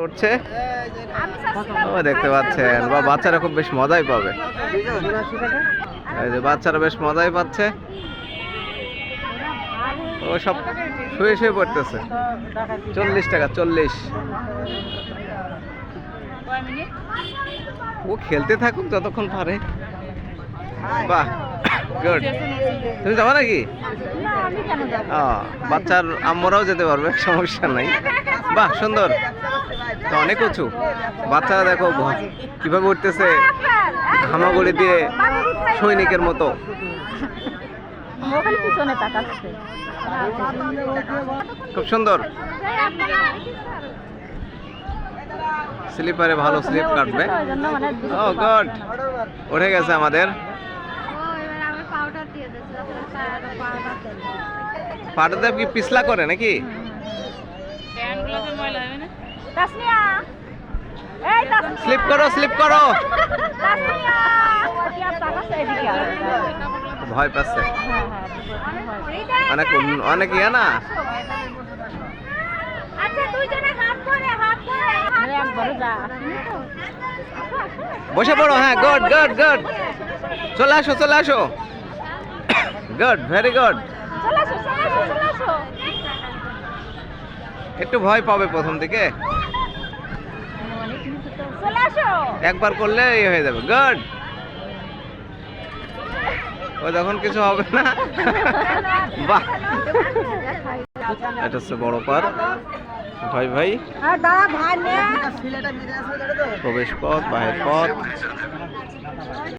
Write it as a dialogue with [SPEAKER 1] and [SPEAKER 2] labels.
[SPEAKER 1] উঠছে ও দেখতে পাচ্ছেন, বা বাচ্চারা খুব বেশ মজাই পাবে। এই যে বাচ্চারা বেশ মজাই পাচ্ছে, ও সব শুয়ে শুয়ে পড়তেছে। 40 টাকা 40। ও খেলতে থাকুক যতক্ষণ পারে। বাহ, গুড। তুমি যাবা নাকি? বাচ্চার আম্মরাও যেতে পারবে, সমস্যা নাই। বাহ, সুন্দর তো, অনেক উঁচু। বাচ্চারা দেখো কিভাবে উঠতেছে হামাগুড়ি দিয়ে, সৈনিকের মতো। খুব সুন্দর। স্লিপারে ভালো স্লিপ কাটবে। ও গড, উঠে গেছে আমাদের। পাউডার কি পিছলা করে নাকি? স্লিপ করো, স্লিপ করো। ভয় পাচ্ছে অনেক, অনেক ইয়ে না। বসে পড়ো। হ্যাঁ, গুড গুড গুড। চলে আসো, চলে আসো। Good, very good. একটু ভয় পাবে প্রথম দিকে, একবার করলে এই হয়ে যাবে। গুড। ও যখন কিছু হবে না। বাহ, এটা হচ্ছে বড় পার্ক। ভাই ভাই, প্রবেশ পথ, বাহির পথ।